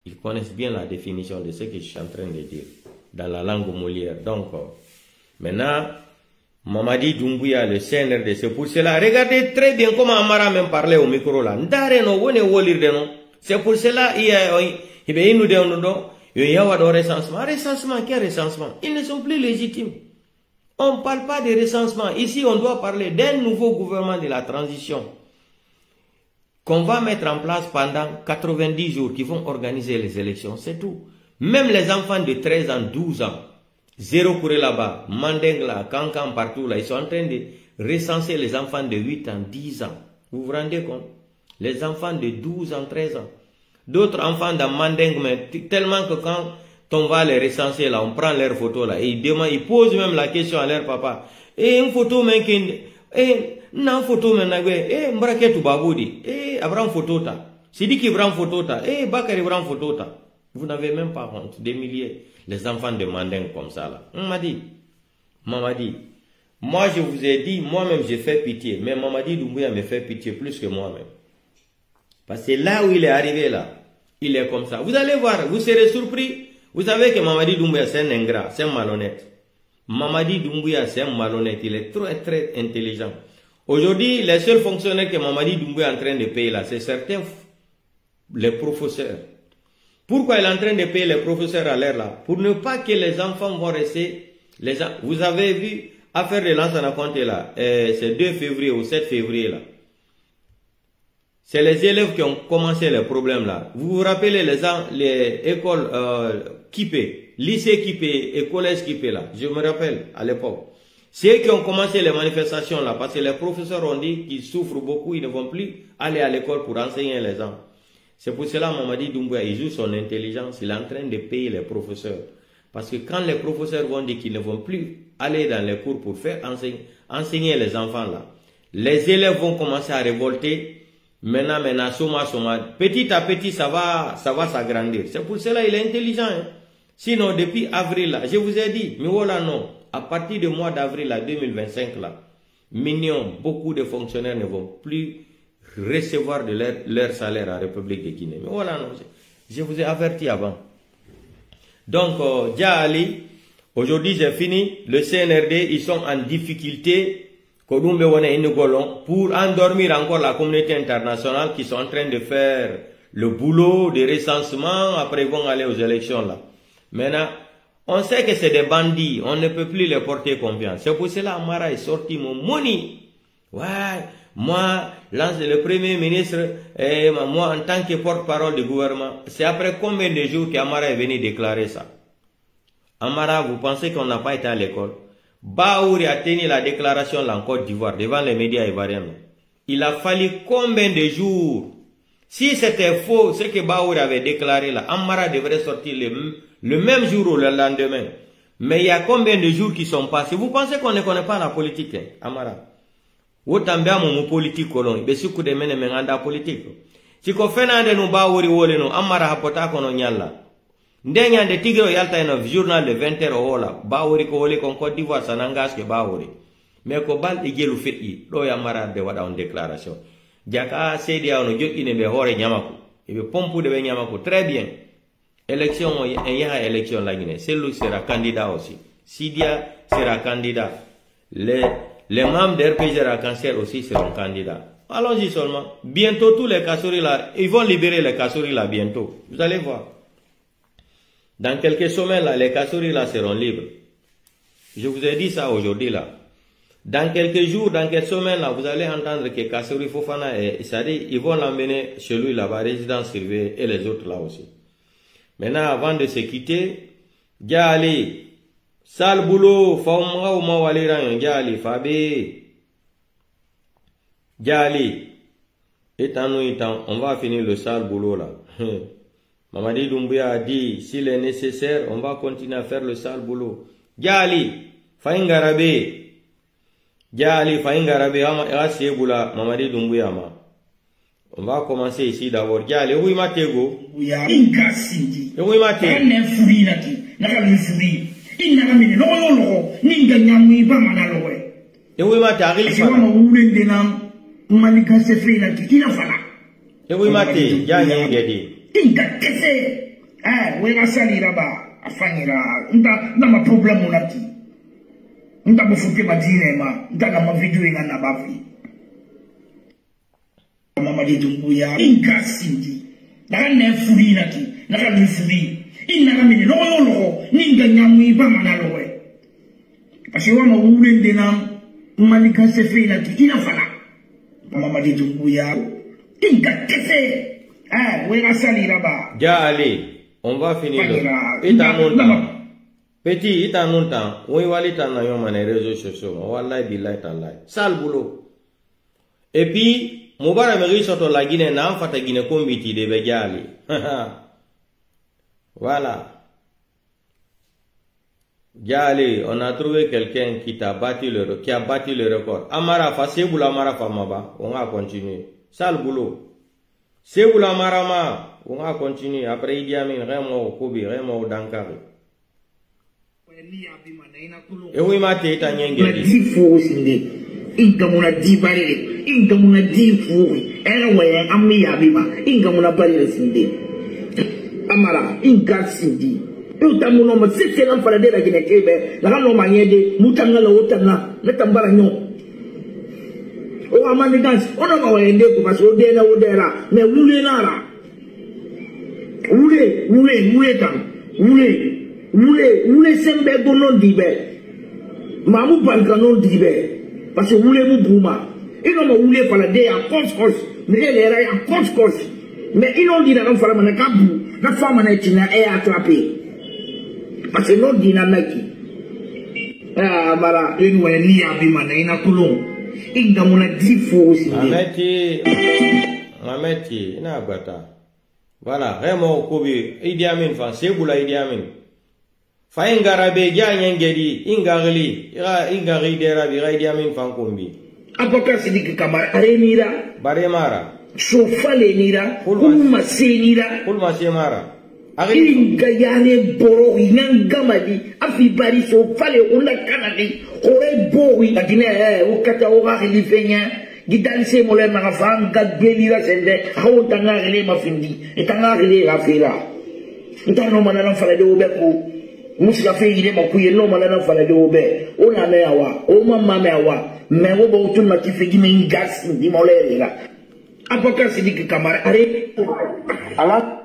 Ils connaissent bien la définition de ce que je suis en train de dire dans la langue Molière. Donc, maintenant, Mamadi Doumbouya, le CNRD, c'est pour cela. Regardez très bien comment Amara même parlait au micro là. C'est pour cela, il y a un recensement. Recensement, quel recensement? Ils ne sont plus légitimes. On ne parle pas de recensement. Ici, on doit parler d'un nouveau gouvernement de la transition qu'on va mettre en place pendant 90 jours, qui vont organiser les élections, c'est tout. Même les enfants de 13 ans, 12 ans, Zéro Kouré là-bas, Mandeng là, Kankan partout là, ils sont en train de recenser les enfants de 8 ans, 10 ans. Vous vous rendez compte? Les enfants de 12 ans, 13 ans. D'autres enfants dans Mandeng, mais tellement que quand on va les recenser là, on prend leurs photos là, et ils posent même la question à leur papa. Et une photo, même non photo maintenant mbraketu babudi abram photo ta Sidiki bram photo ta Bakari bram photo ta. Vous n'avez même pas honte, des milliers les enfants de Mandeng comme ça là. Mamadi, moi je vous ai dit, moi-même j'ai fait pitié, mais Mamadi Doumbouya me fait pitié plus que moi-même. Parce que là où il est arrivé là, il est comme ça. Vous allez voir, vous serez surpris. Vous savez que Mamadi Doumbouya c'est un ingrat, c'est un malhonnête. Mamadi Doumbouya c'est un malhonnête, il est très intelligent. Aujourd'hui, les seuls fonctionnaires que Mamadi Doumbouya est en train de payer là, c'est certains, les professeurs. Pourquoi il est en train de payer les professeurs à l'air là? Pour ne pas que les enfants vont rester, vous avez vu, affaire de Lansana Conté là, c'est 2 février ou 7 février là. C'est les élèves qui ont commencé les problèmes là. Vous vous rappelez les écoles Kipé, lycée Kipé et collège Kipé là, je me rappelle à l'époque. C'est eux qui ont commencé les manifestations là, parce que les professeurs ont dit qu'ils souffrent beaucoup, ils ne vont plus aller à l'école pour enseigner les gens. C'est pour cela Mamadi Doumbouya, il joue son intelligence, il est en train de payer les professeurs. Parce que quand les professeurs vont dire qu'ils ne vont plus aller dans les cours pour faire enseigner les enfants là, les élèves vont commencer à révolter. Maintenant, soma. Petit à petit, ça va s'agrandir. C'est pour cela qu'il est intelligent. Hein. Sinon, depuis avril là, je vous ai dit, mais voilà non. À partir du mois d'avril 2025 là, mignon, beaucoup de fonctionnaires ne vont plus recevoir de leur salaire en République de Guinée. Mais voilà non, je vous ai averti avant. Donc, Ali, aujourd'hui j'ai fini. Le CNRD, ils sont en difficulté pour endormir encore la communauté internationale qui sont en train de faire le boulot de recensement. Après ils vont aller aux élections là. Maintenant, on sait que c'est des bandits, on ne peut plus les porter confiance. C'est pour cela Amara est sorti mon money. Ouais, moi, le premier ministre, moi en tant que porte-parole du gouvernement, c'est après combien de jours qu'Amara est venu déclarer ça? Amara, vous pensez qu'on n'a pas été à l'école? Baouri a tenu la déclaration là en Côte d'Ivoire devant les médias ivoiriens. Il a fallu combien de jours? Si c'était faux, ce que Baouri avait déclaré là, Amara devrait sortir le même jour ou le lendemain. Mais il y a combien de jours qui sont passés? Vous pensez qu'on ne connaît pas la politique, hein, Amara? Wotambia mon politique kolon, be suku de mene menganda politique. Si ko fena de no Baouri wole no, Amara hapota kono nyalla. Ndenya de tigre yalta eno journal de 20h hola, Baouri ko wole kon Côte d'Ivoire sanangas ke Baouri. Mais ko bal igelu feti, do ya Amara de wada en déclaration. Jaka Seydia ono jotine be hore nyamako. Et be pompu de be nyamako très bien. Élection il y a élection la Guinée. Celui sera candidat aussi. Sidia sera candidat. Les membres d'RPG Cancer aussi seront candidats. Allons-y seulement. Bientôt tous les Kassouri là, ils vont libérer les Kassouri là bientôt. Vous allez voir. Dans quelques semaines là, les Kassouri là seront libres. Je vous ai dit ça aujourd'hui là. Dans quelques jours, dans quelques semaines là, vous allez entendre que Kassouri Fofana c'est-à-dire ils vont l'emmener chez lui là-bas, résidence surveillée et les autres là aussi. Maintenant, avant de se quitter, Diali, sale boulot, Faumra ou Mawaliran, Diali, Fabé, Diali, étant, on va finir le sale boulot là. Mamadi Doumbouya a dit, s'il est nécessaire, on va continuer à faire le sale boulot. Diali, Faingarabe, Diali, Faingarabe, Asieboula, Mamadi Doumbouya ma. On va commencer ici d'abord. Diali, oui, Matego. Oui, Ingasindi. Oui, Matego. On est fouillé là-dessus. Il n'a pas mis l'eau, Ninga Nyamui Bamanaloé. Et oui, Matego. Et si on a ouvert des noms, Malika se fait là-dessus. Il a fallu. Et oui, Matego. Diali, Ngedi. Inga Kessé. wega salira ba afanyira nda ma problem unati nda bofuke madine ma nda na ma video ina na bafi mama de Dumbuya ingasindi na ne furi nati na ka ni furi ina ka mini no yo ninga nyamwi ba manalowe parce que wana ulende na malika se fe nati ina fala mama de Dumbuya ingakese wega salira ba ja allez. On va finir. Et à mon temps. Petit, et à mon temps. Oui, voilà, t'as les réseaux sociaux. Wallahi, billahi, tallahi. Sale boulot. Et puis, Moubarak me dit sur la Guinée, n'a pas Guinée combiti de Bégali. Voilà. Gali, on a trouvé quelqu'un qui a battu le record. Amara, c'est boula Amara Famaba. On va continuer. Sale boulot. C'est boula Marama. On va continuer. Après, il y a vraiment Kobi, vraiment Dankari. Et oui, ma tête à Nyengeli. Ingamuna di barele, ingamuna di furi, ewe ami abima, ingamuna barele sindi. Amara, ingat sindi. Utamuno ma sisi na mfalade la Guinée kebe, la kano manyede, mutanga la otanga, letambara nyo. O amani dance, ona mawende kumaso odena odera, me wule nara. Wule sembe gonon dibe. Mamu balkanon dibe. Parce que wule mu bouma. Ils n'ont pas wule palade à cause. Mais elle est à cause. Mais ils n'ont dit dans fala mana kabu. La femme n'a tina est attrapée. Parce que non dit na naki. Mara, une ou ni abimana ina kulon. Inga muna difo aussi. Ameti, ina bata. Voilà, vraiment Kobi, Idi Amin fan, Segula Idi Amin. Fa ingarabe ja nyengedi, ingari derabi, Idi Amin fan kombi. Apaka sidiki kamar arenira. Baremara. Sofale nira. Kulma senira. Kulma semara. Inga yane boro, inangamadi, afibari sofale una kanadi, ore bori, agine, ukata ora hilifenya. Gidali se mole magafan gadbeli la sende hawo tanga rele mafindi etanga rele rafela ntano manana fala de obeku musika fe ile makuye no manana fala de obe ona me awa o mama me awa me wo bo tun matife gi me gas di mole la apaka sidiki kamara are ala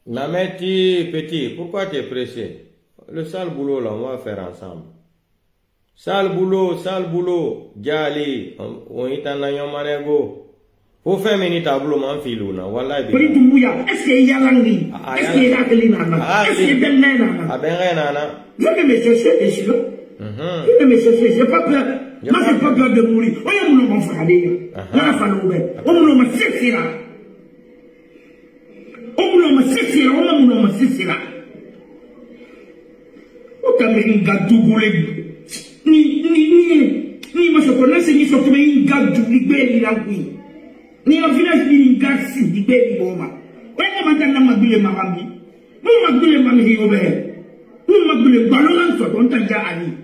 Nameti petit, pourquoi tu es pressé? Le sale boulot là on va faire ensemble. Sale boulot, Jali, on est en ayamanego. Faut faire mini tableau, man filuna, wallahi. Pari Dumbuya, est-ce qu'il y a langue? Est-ce qu'il y a nana? Est-ce qu'il y a nana? Ah ben nana. Je vais me chercher ici là. Je vais me chercher, j'ai pas peur. Moi j'ai pas peur de mourir. On y a mon nom frère. Là fa no be. On mon nom sexy là. On mon nom sexy là, on mon nom sexy là. O tamiri gadu gole. Ni ma connaisse ni so come in gadu di belli la qui. Ni la fine di gassi di belli boma. Quando mandano magule magambi. Non magule mami obe. Non magule balon so con tanta ali.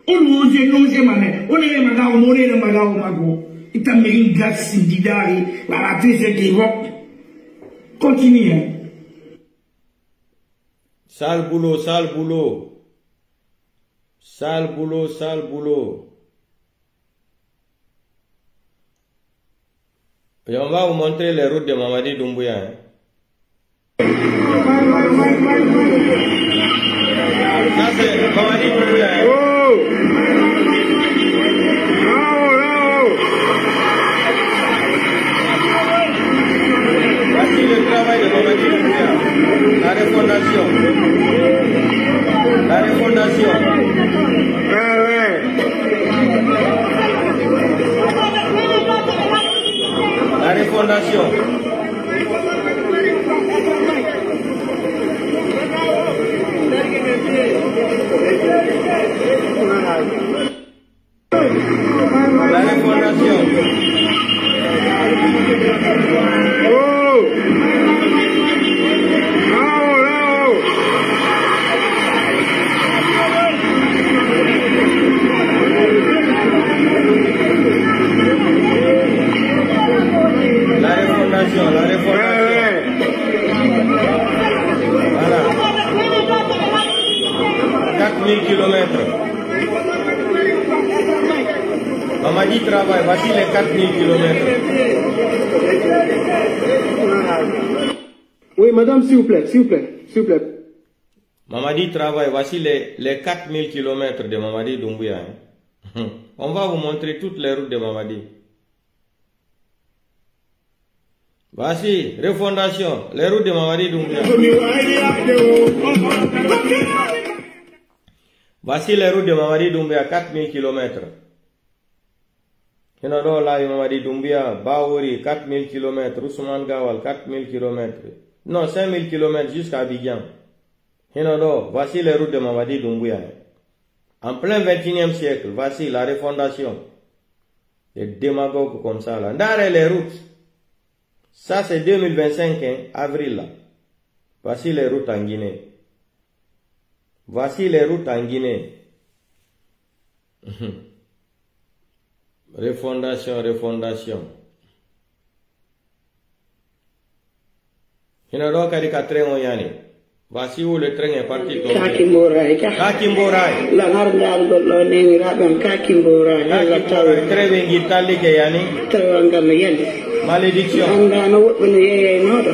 Non se mane. On è magao morire magao mago. Itamiri gassi di dare la ratese che va. Continue. Sale boulot. Sale boulot. Et on va vous montrer les routes de Mamadi Doumbouya. Hein. Ça c'est Mamadi Doumbouya. Hein. Voici le travail de Mamadi Doumbouya. La refondation. La refondation. La refondation. Mamadi travaille, voici les 4000 km. Oui, madame, s'il vous plaît, s'il vous plaît, s'il vous plaît. Mamadi travaille, voici les 4000 km de Mamadi Doumbouya. Hein. On va vous montrer toutes les routes de Mamadi. Voici, refondation, les routes de Mamadi Doumbouya. Voici les routes de Mamadi Doumbouya, 4000 km. Hinado là, Mamadi Doumbouya, Baouri, 4000 km, Ousmane Gawal, 4000 km. Non, 5000 km jusqu'à Abidjan. Hinado, voici les routes de Mamadi Doumbouya. En plein 21e siècle, voici la refondation. Les démagogues comme ça là. Ndare les routes. Ça c'est 2025, hein, avril là. Voici les routes en Guinée. Voici les routes en Guinée. Refondation, refondation. Hinado karika train oyani. Voici où le train est parti. Kakimborai. Kakimborai. La nargal gollo neni raban Kakimborai. Kakimborai. Treve ngitali ke yani. Trewanga me yende. Malédiction. Andana wobbe yeye nodo.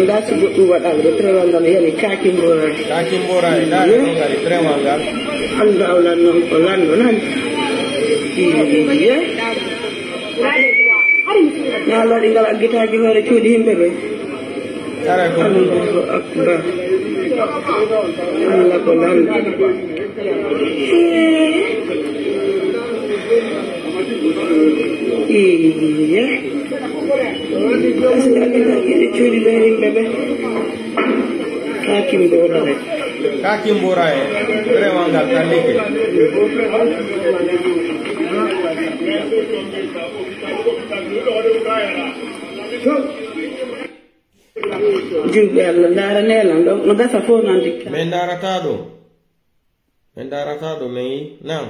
Nda ci goddu wadal trewanga me yende Kakimborai. Kakimborai. Da ko kali trewanga. Allah Allah non ko lando nan. Iya. Ya Allah dinggal gitaji hore cudi himbe be. Allahu Akbar. Allah kolan. Iya. Ini curi bering bebe. Kakimborai. Kakimborai. Trewanga kalike. Juga ndara nelan do no gasa fo nan dikka. Mendaratado mei nam.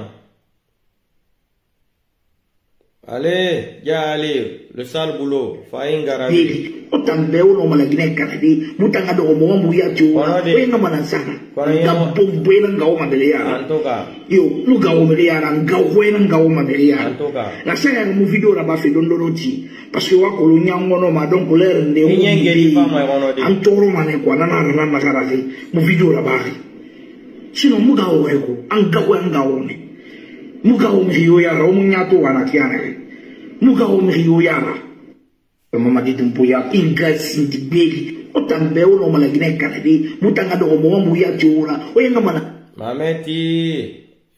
Allez, ya allez, le sale boulot, fainga rabi. Otambe uno malagine kanadi, mutanga do mo mo ya jo. Wenga manasana. Gabombo ina ngawo madelia. Antoka. Yo, lu gawo madelia ngawo ina ngawo madelia. Antoka. La sera mu video la ba fe dondoroti parce que wako lu nyango no ma donc l'air ne o. Nyengeli fama wono de. Antoro mane kwa nana na karazi. Mu video la ba. Sino mu gawo weko, ngawo ne. Mu gawo mriyo ya ro mu nyato wana kiana. Mugawo mriyo yara. Mamadi Doumbouya ingasi ndibeli. Otambe uno malagine kanadi. Mutanga do mo mo ya jora. Oyenga mana. Mameti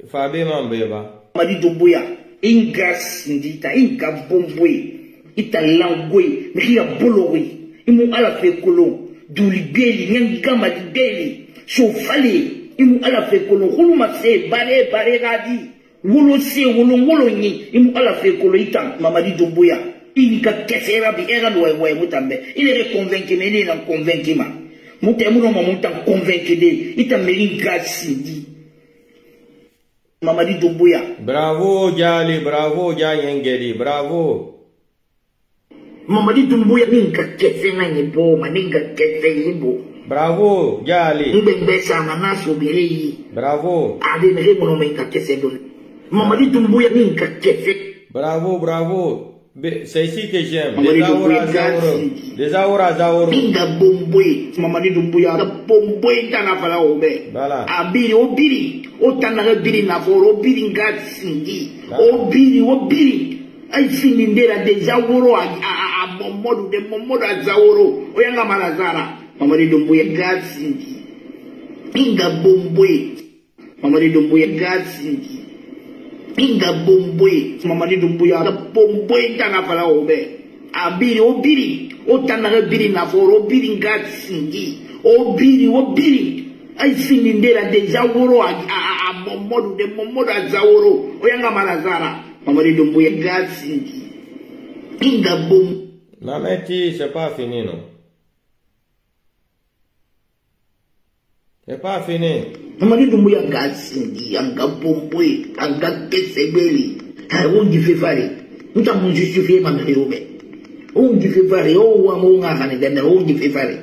Fabe Mambeba. Mamadi Doumbouya ingasi ndita inga bombwe. Ita langwe mriya bolowi. Imu ala fe kolon. Duli beli ngama di beli. Sofale imu ala fe kolon. Huluma se bare gadi. Wolo se wolo nyi imu ala fe kolo ita Mamadi Doumbouya inga kesera bi era do we mutambe il est convaincu mais il est convaincu ma mutemu no mutam convaincu de ita melinga sidi Mamadi Doumbouya. Bravo Jali, bravo Jayengeli, bravo. Mamadi Doumbouya ninga kesena nyibo maninga kese yibo. Bravo Jali. Mbembe sama naso bireyi. Bravo. Ade mere mono menga kese don. Mamadi Doumbouya ninga kese. Bravo, bravo. C'est ici que j'aime. Des aura zaoro. Ninga bombwe. Mamadi Doumbouya da bombwe tana fala obe. Voilà. Abiri obiri. Otana biri na foro obiri ngatsingi. Obiri. Ai finindera de zaoro a momodu de momodu a zaoro. Oyanga malazara. Mamadi Doumbouya ngatsingi. Ninga bombwe. Mamadi Doumbouya ngatsingi. Inga bombwe Mamadi Doumbouya da bombwe tana fala obe abiri obiri otana biri na foro obiri ngatsingi obiri ai finindera de zaworo a momodu de momodu a zaworo oyanga malazara Mamadi Doumbouya ngatsingi inga bom. Mameti, c'est pas fini non. C'est pas fini. Mamadi Doumbouya ngatsingi anga bombwe anga kesebeli ongi fefare uta mun justifier mamari obe ongi fefare o wa mo nga khane dende ongi fefare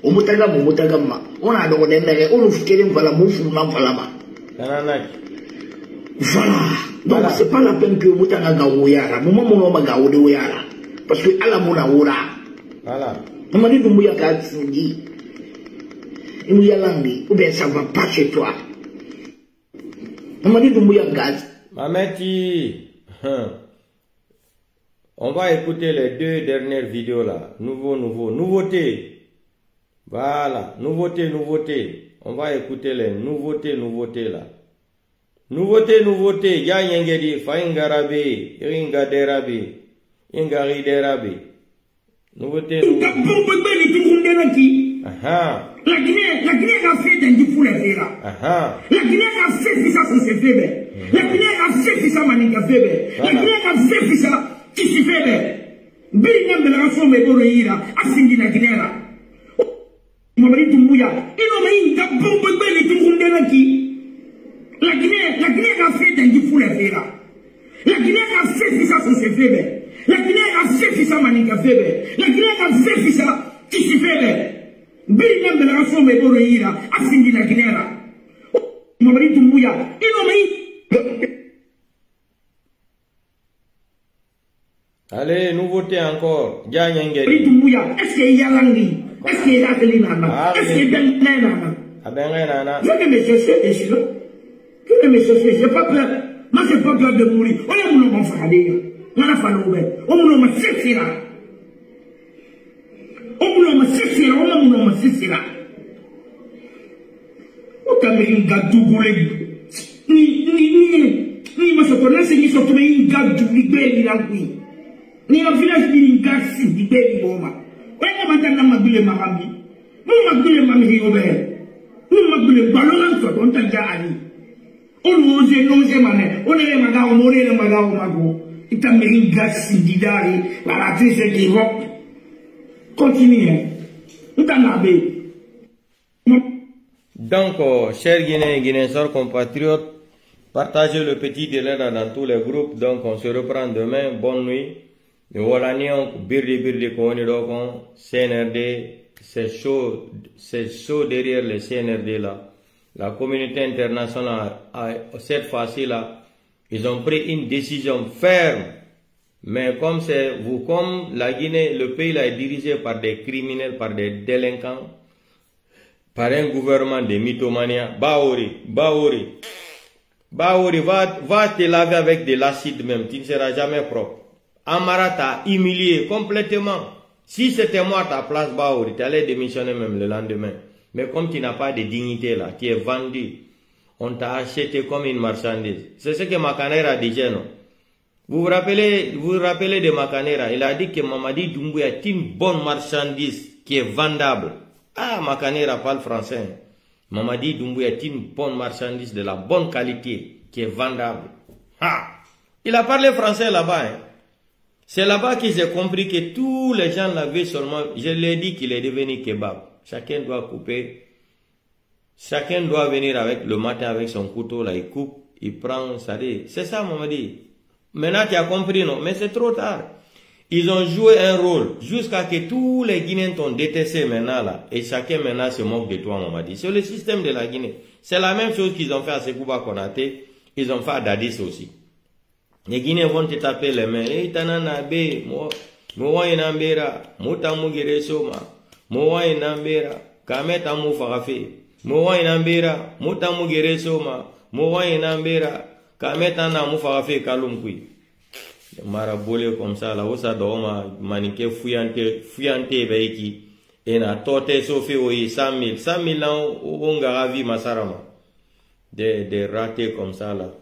omutaga ma ona do dende onu fikere mfala mufu na mfala ma Kananaki Voilà. Donc, voilà. C'est pas la peine que Moutana Gaouyara. Moment mon homme Gaouyara. Parce que Allah Mouna Oura. Voilà. On m'a dit que Mouya Gatsindi. Mouya Langi. Ou bien ça va pas chez toi. On m'a dit que Mouya Gaz. Mameti. On va écouter les 2 dernières vidéos là. Nouveauté. Voilà. Nouveauté. On va écouter les nouveautés là. Nouveauté. Ya yengedi. Fa ingarabe. Iringa derabe. Ingari derabe. Nouveauté. La Guinée a fait des difficultés là. La Guinée a fait ça sur ses fébres. La Guinée a fait ça manika fébres. La Guinée a fait ça qui s'y fait. Bien de la raison mais pour y là, a signé la Guinée là. Mamadi Doumbouya, il m'a mis une bombe de tout qui. La Guinée a fait des difficultés là. La Guinée a fait ça sur ses fébres. La Guinée a fait ça manika fébres. La Guinée a fait ça qui s'y fait. Bien de la raison mais pour y là, a signé la Guinée là. Mamadi Doumbouya, il m'a mis. Allez, nouveauté encore. Est-ce qu'il y a Langi? Est-ce qu'il y a Adelina? Est-ce qu'il y a Nana? Je vais me chercher ici. Je vais me chercher. J'ai pas peur. Moi, j'ai pas peur de mourir. On est mon enfant. On a fallu ouvrir. On m'a fait là. On m'a fait là. On m'a fait là. On t'a mis une gadou boulé. Ni ma socorresse, ni socorresse, ni gadou, ni bébé, ni ni un village qui est di baby boma. Ouais, maintenant magule marambi. Nous magule mamie obé. Nous magule ballon sur ton tanja ali. On ose mané. On est maga on est maga on mago. Il t'a mis une gasse di dari. La triste qui va. Continue. Nous t'en abé. Donc, chers Guinéens, chers compatriotes, partagez le petit délai dans tous les groupes. Donc, on se reprend demain. Bonne nuit. Et voilà, birdi CNRD, c'est chaud derrière le CNRD là. La communauté internationale, cette fois-ci là, ils ont pris une décision ferme. Mais comme la Guinée, le pays là est dirigé par des criminels, par des délinquants, par un gouvernement de mythomania, Baori, va te laver avec de l'acide même, tu ne seras jamais propre. Amara t'a humilié complètement. Si c'était moi à ta place, Baori, tu allais démissionner même le lendemain. Mais comme tu n'as pas de dignité là, tu es vendu. On t'a acheté comme une marchandise. C'est ce que Makanera disait, non? Vous vous rappelez de Makanera? Il a dit que Mamadi Doumbouya est une bonne marchandise qui est vendable. Ah, Makanera parle français. Mamadi Doumbouya est une bonne marchandise de la bonne qualité qui est vendable. Ah! Il a parlé français là-bas, hein? C'est là-bas que j'ai compris que tous les gens l'avaient seulement... Je l'ai dit qu'il est devenu kebab. Chacun doit couper. Chacun doit venir avec le matin avec son couteau, là, il coupe, il prend, ça dit. C'est ça, maman dit. Maintenant, tu as compris, non? Mais c'est trop tard. Ils ont joué un rôle jusqu'à que tous les Guinéens t'ont détesté maintenant, là. Et chacun maintenant se moque de toi, maman dit. C'est le système de la Guinée. C'est la même chose qu'ils ont fait à Sekouba Konaté. Ils ont fait à Dadis aussi. Les Guinéens vont te taper les mains. Eh, tanana be, moi inambera, mutamu giresoma, moi inambera, kameta mu farafe, moi inambera, mutamu giresoma, moi inambera, kameta na mu farafe kalumkui. Marabole comme ça, là, où ça doma, manique fuyante beiki, et na tote sofi oyi 100 000 ans, on garavi masarama. Des ratés comme ça, là.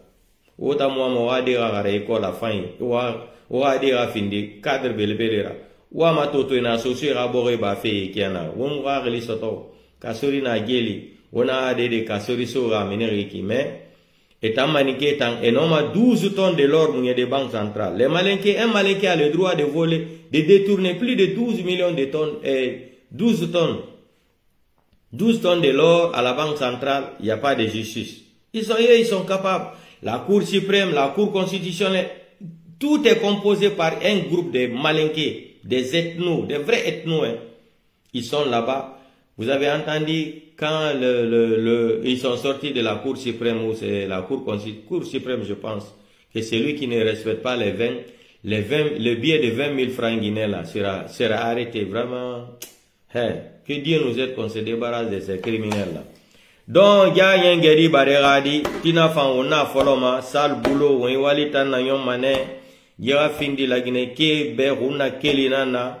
Ota moi wa de ga école la fin wa de ga finde cadre belbelera wa ma toto na socio ga bore ba fe kiana won wa geli soto kasori na geli ona de kasori so ga meneri ki mais étant maniqué tant énorme 12 tonnes de l'or mouillé des banques centrales. Les malinqués, un malinqué a le droit de voler, de détourner plus de 12 millions de tonnes 12 tonnes de l'or à la banque centrale, il n'y a pas de justice. Ils sont capables. La Cour suprême, la Cour constitutionnelle, tout est composé par un groupe de malinqués, des ethnos, des vrais ethnos. Hein. Ils sont là-bas Vous avez entendu quand ils sont sortis de la Cour suprême, ou c'est la Cour suprême, je pense, que celui qui ne respecte pas le billet de 20 000 francs guinéens là sera arrêté. Vraiment, que Dieu nous aide qu'on se débarrasse de ces criminels là. Donc, ya yengeri bareradi, tina fan ona foloma, sal boulot, on wali tan na yon mané, yera findi la Guinée kebe, runa kelinana,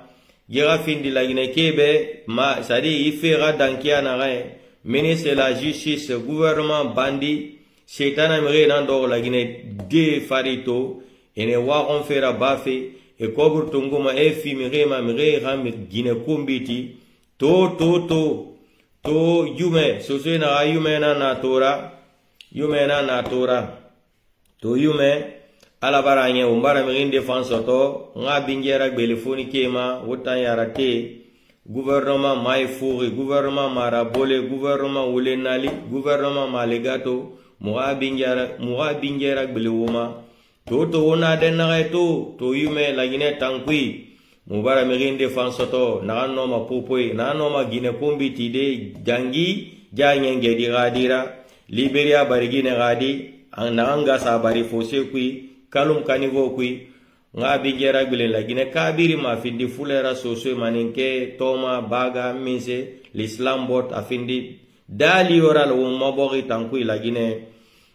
yera findi la Guinée kebe, sadi ifera dankia na re, ministre de la justice, gouvernement bandi, Shetana mire nan do la Guinée de farito, ene waron fera bafe, e kobur tunguma e fi mire ram Guinée kumbiti, to yume, soso na yume na tora, to yume, alabara nye umbara mirin défense to, nga bingera belefoni kema, wotan yarate, gouvernement maïfouri, gouvernement marabole, gouvernement ulenali, gouvernement malegato, muga bingera belewoma, to wona denare to yume la Guinée tankui, mubara mirin défense to, na noma popoi, na noma Guinée kombiti de jangi, janyenge di radira, Liberia barigine radi, ananga sa bari fose kui, kalum kanivo kui, nga bingera gbele la Guinée kabiri ma findi fulera soso maninke, toma, baga, minse, l'islam bot afindi, dali oral o mabori tankui la Guinée,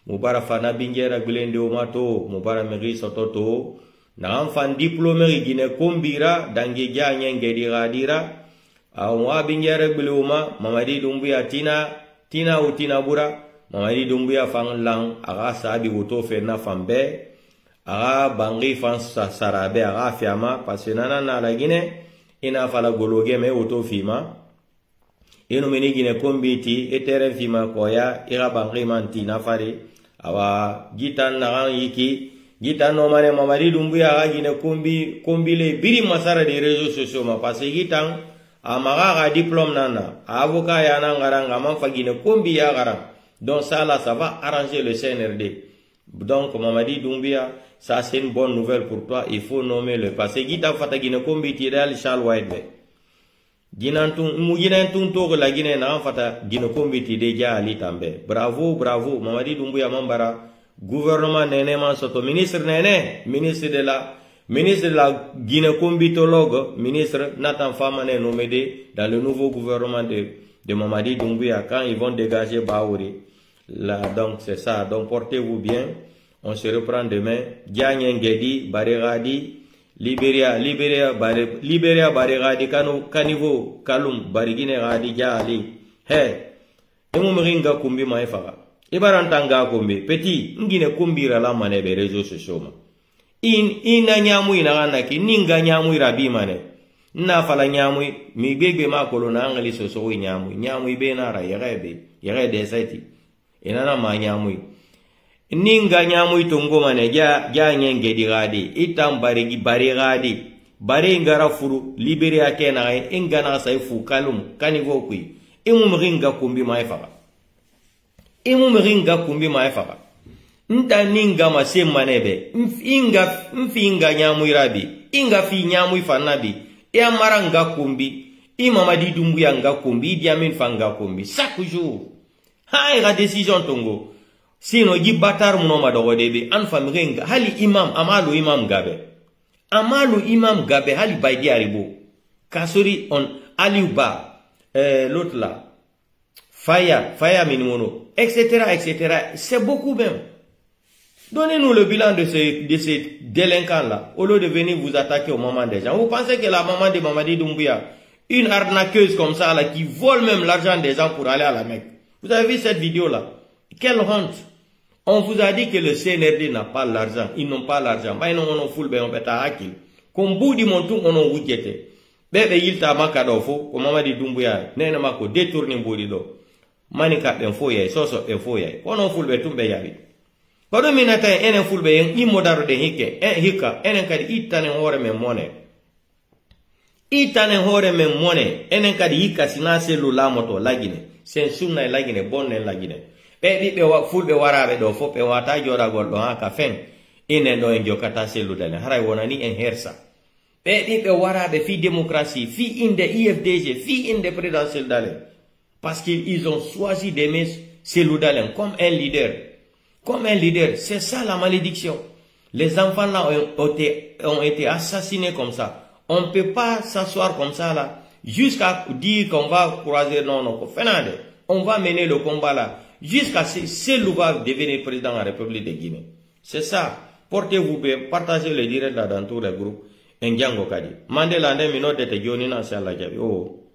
mubara fana bingera gbele ndi omato, mubara miri sototo, na enfant diplômé Guinée kombira dangi janye ngedi radira awa bingere buluma Mamadi Doumbouya tina utina bura Mamadi Doumbouya fang lang aga sabi woto fe na fambe aga bangi fan sarabe aga fiama parce nana na la Guinée ina fala gologe me woto fima eno meni Guinée kombiti etere fima koya ira bangi mantina fari awa gitan na yiki Gita no mane Mamadi Doumbouya ga Guinée kombile biri masara des réseaux sociaux ma parce que gitan amaga ga diplôme nana avocat ya ngaranga man fa Guinée kombi ya garang. Donc ça là ça va arranger le CNRD. Donc Mamadi Doumbouya, ça c'est une bonne nouvelle pour toi, il faut nommer le parce que gita fata Guinée kombi tidal Charles White. Ginantun to la Guinée na fata Guinée kombi tidja ali tambe. Bravo Mamadi Doumbouya mambara. Gouvernement Nene Mansoto, ministre Nene, ministre de la Guinée combitologue, ministre Nathan Famane nommé dans le nouveau gouvernement de Mamadi Doumbouya quand ils vont dégager Baouri. Là, donc c'est ça, donc portez-vous bien, on se reprend demain. Diagne Ngedi, Bareradi, Liberia, Bareradi, Kanivo, Kalum, Barigine Radi, Jali. Hey, Emumringa Kumbi Maefara. Ibarantanga kombe petit ngine kumbira la manebe réseaux sociaux ma ina nyamu ina ganaki ninga nyamu rabi mane na fala nyamu mi begbe ma kolona angali soso nyamu be na ra yere de seti ina na ma nyamu ninga nyamu tongo mane ja nyenge digadi itam barigi barigadi bare ngara furu Liberia kena ingana sai fu kalum kanigo kui imu ringa kumbi maifa imu mringa kumbi maefaka nta ninga mase manebe mfinga nyamu irabi inga fi nyamu ifanabi ya maranga kumbi Mamadi Doumbouya nga kumbi Idi Amin fanga kumbi chaque jour ha ga décision tongo sino gi batar muno madogodebe an famrenga hali amalu imam gabe hali baydi aribo kasori on aliuba l'autre là Faya Minimono, etc. C'est beaucoup même. Donnez-nous le bilan de ces délinquants-là, au lieu de venir vous attaquer au moment des gens. Vous pensez que la maman de Mamadi Doumbouya, une arnaqueuse comme ça, là, qui vole même l'argent des gens pour aller à la Mecque. Vous avez vu cette vidéo-là? Quelle honte! On vous a dit que le CNRD n'a pas l'argent. Ils n'ont pas l'argent. Bah, non, on fout le on peut hakil. Comme bout du montou, on a wujete. Bébé, il t'a makadofo, comme Mamadi Doumbouya, n'est pas qu'on détourne boulido. Manika enfoye soso enfoye kono fulbe tumbe yabi kodo minata enen fulbe imodaro de hika enen kadi itane hore men mone enen kadi hika sina selu lamoto lagine sen sunna lagine bonne lagine be fulbe warabe do fo be wata jora goldo ha ka fen enen do en jokata selu dane haray wonani en hersa Et warabe fi démocratie, fi inde IFDG, fi inde présidentiel d'Alen. Parce qu'ils ont choisi d'aimer Cellou Dalein comme un leader. Comme un leader, c'est ça la malédiction. Les enfants là ont été assassinés comme ça. On ne peut pas s'asseoir comme ça là, jusqu'à dire qu'on va croiser, non, on va mener le combat là, jusqu'à ce que Cellou va devenir président de la République de Guinée. C'est ça. Portez-vous bien, partagez le direct là dans tous les groupes. Ndjango Kadi. Mandela ne minot de te Johnny na la jabi. Oh.